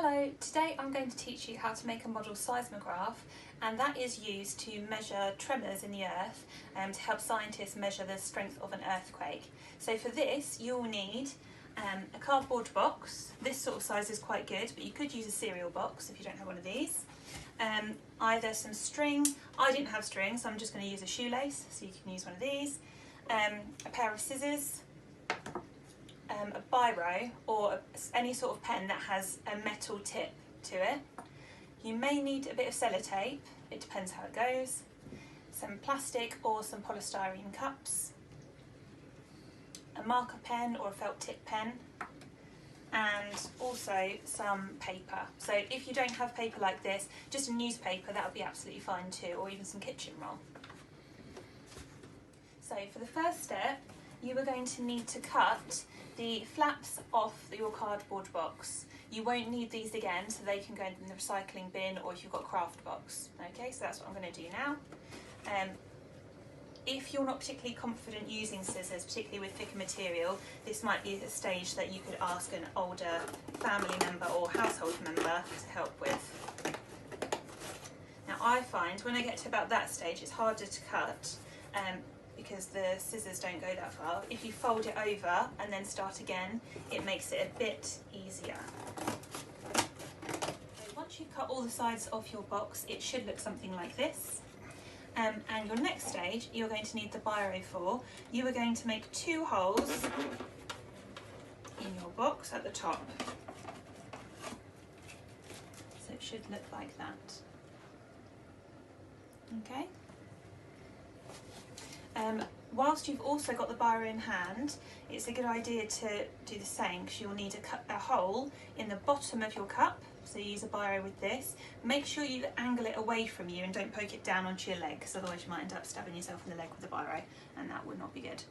Hello, today I'm going to teach you how to make a model seismograph, and that is used to measure tremors in the earth and to help scientists measure the strength of an earthquake. So for this you'll need a cardboard box. This sort of size is quite good, but you could use a cereal box if you don't have one of these. Either some string. I didn't have string, so I'm just going to use a shoelace, so you can use one of these. A pair of scissors, a biro or any sort of pen that has a metal tip to it. You may need a bit of sellotape, it depends how it goes. Some plastic or some polystyrene cups, a marker pen or a felt tip pen, and also some paper. So if you don't have paper like this, just a newspaper, that would be absolutely fine too, or even some kitchen roll. So for the first step, you are going to need to cut the flaps off your cardboard box. You won't need these again, so they can go in the recycling bin, or if you've got a craft box. Okay, so that's what I'm going to do now. If you're not particularly confident using scissors, particularly with thicker material, this might be a stage that you could ask an older family member or household member to help with. Now I find when I get to about that stage it's harder to cut, because the scissors don't go that far. If you fold it over and then start again, it makes it a bit easier. So once you've cut all the sides off your box, it should look something like this. And your next stage, you're going to need the biro for. You are going to make 2 holes in your box at the top. So it should look like that. Okay. Whilst you've also got the biro in hand, it's a good idea to do the same, because you'll need a hole in the bottom of your cup. So you use a biro with this. Make sure you angle it away from you and don't poke it down onto your leg, because otherwise you might end up stabbing yourself in the leg with the biro, and that would not be good.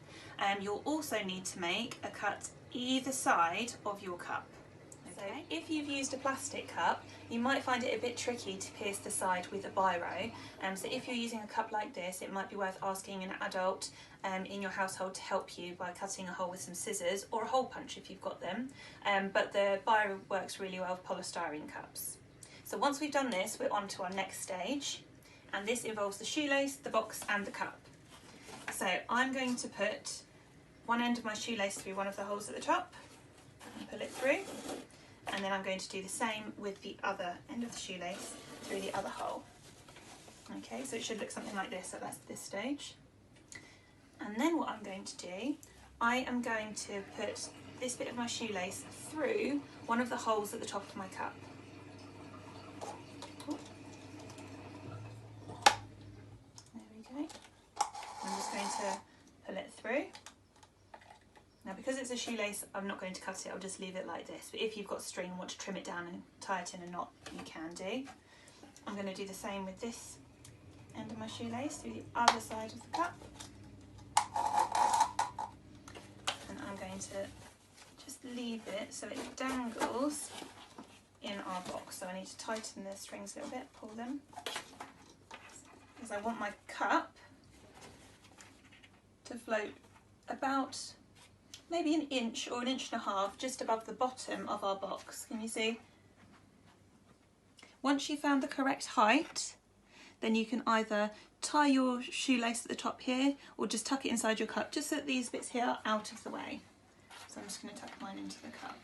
You'll also need to make a cut either side of your cup. So if you've used a plastic cup, you might find it a bit tricky to pierce the side with a biro. So if you're using a cup like this, it might be worth asking an adult in your household to help you by cutting a hole with some scissors, or a hole punch if you've got them. But the biro works really well with polystyrene cups. So once we've done this, we're on to our next stage, and this involves the shoelace, the box and the cup. So I'm going to put one end of my shoelace through one of the holes at the top and pull it through. And then I'm going to do the same with the other end of the shoelace through the other hole. Okay, so it should look something like this at this stage. And then what I'm going to do, I am going to put this bit of my shoelace through one of the holes at the top of my cup. There we go. I'm just going to pull it through. Now because it's a shoelace, I'm not going to cut it, I'll just leave it like this. But if you've got string and want to trim it down and tie it in a knot, you can do. I'm going to do the same with this end of my shoelace through the other side of the cup. And I'm going to just leave it so it dangles in our box. So I need to tighten the strings a little bit, pull them. Because I want my cup to float about maybe an inch or an inch and a half just above the bottom of our box. Can you see? Once you've found the correct height, then you can either tie your shoelace at the top here or just tuck it inside your cup, just so that these bits here are out of the way. So I'm just going to tuck mine into the cup.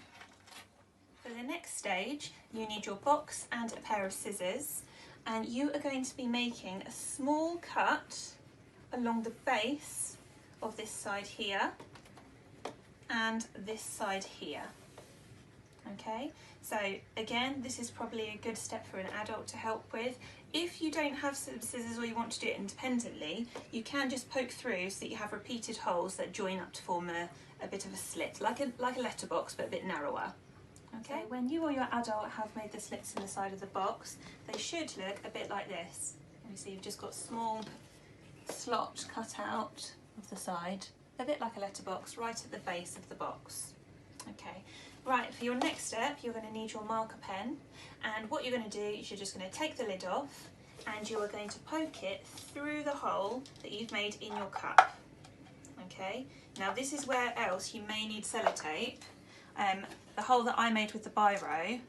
For the next stage, you need your box and a pair of scissors, and you are going to be making a small cut along the base of this side here and this side here. Okay, so again, this is probably a good step for an adult to help with. If you don't have some scissors or you want to do it independently, you can just poke through so that you have repeated holes that join up to form a bit of a slit, like a letterbox but a bit narrower. Okay, when you or your adult have made the slits in the side of the box, they should look a bit like this. You see, you've just got small slot cut out of the side, a bit like a letterbox, right at the base of the box. Okay, right, for your next step, you're going to need your marker pen, and what you're going to do is you're just going to take the lid off and you are going to poke it through the hole that you've made in your cup. Okay, now this is where else you may need sellotape. The hole that I made with the biro,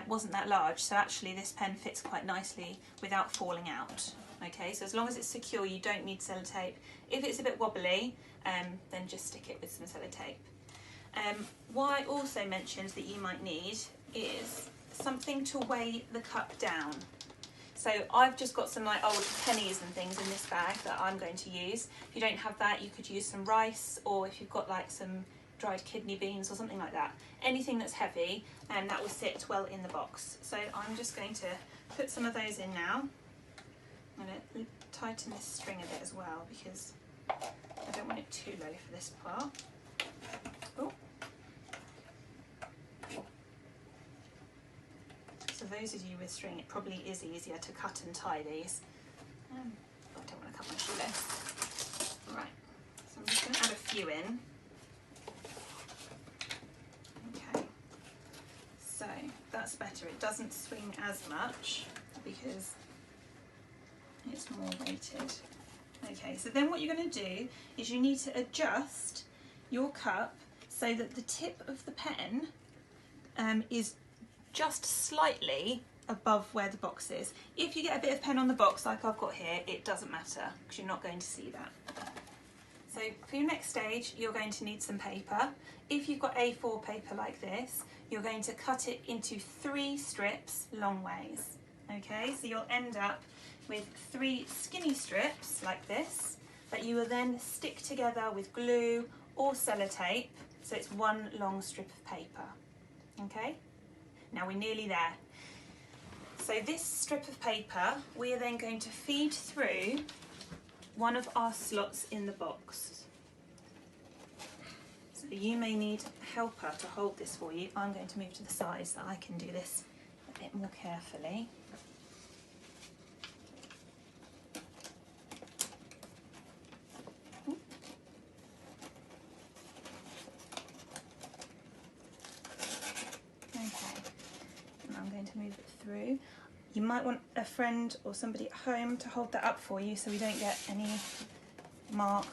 wasn't that large, so actually this pen fits quite nicely without falling out. Okay, so as long as it's secure, you don't need sellotape. If it's a bit wobbly, then just stick it with some sellotape. What I also mentioned that you might need is something to weigh the cup down. So I've just got some like old pennies and things in this bag that I'm going to use. If you don't have that, you could use some rice, or if you've got like some dried kidney beans or something like that. Anything that's heavy, and that will sit well in the box. So I'm just going to put some of those in now. I'm going to tighten this string a bit as well because I don't want it too low for this part. Oh. So those of you with string, it probably is easier to cut and tie these. I don't want to cut my shoelace. Right, so I'm just going to add a few in. Okay, so that's better. It doesn't swing as much because it's more weighted. Okay, so then what you're going to do is you need to adjust your cup so that the tip of the pen is just slightly above where the box is. If you get a bit of pen on the box like I've got here, it doesn't matter because you're not going to see that. So for your next stage, you're going to need some paper. If you've got A4 paper like this, you're going to cut it into 3 strips long ways. Okay, so you'll end up with 3 skinny strips like this that you will then stick together with glue or sellotape, so it's one long strip of paper. Okay, now we're nearly there. So this strip of paper, we are then going to feed through one of our slots in the box. So you may need a helper to hold this for you. I'm going to move to the side so I can do this a bit more carefully. To move it through. You might want a friend or somebody at home to hold that up for you so we don't get any mark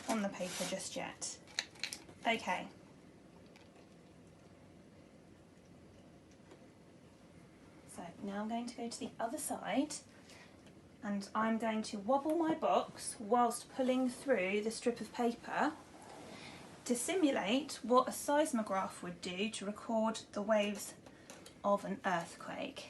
on the paper just yet. Okay. So now I'm going to go to the other side and I'm going to wobble my box whilst pulling through the strip of paper to simulate what a seismograph would do to record the waves of an earthquake.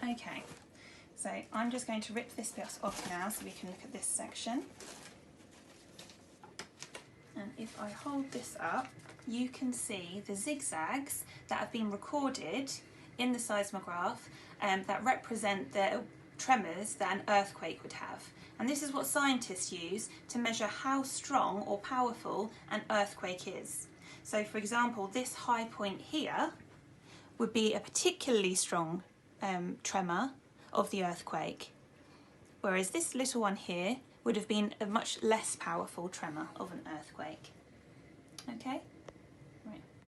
Okay, so I'm just going to rip this bit off now so we can look at this section. And if I hold this up, you can see the zigzags that have been recorded in the seismograph that represent the tremors that an earthquake would have. And this is what scientists use to measure how strong or powerful an earthquake is. So for example, this high point here would be a particularly strong tremor of the earthquake, whereas this little one here would have been a much less powerful tremor of an earthquake. Okay?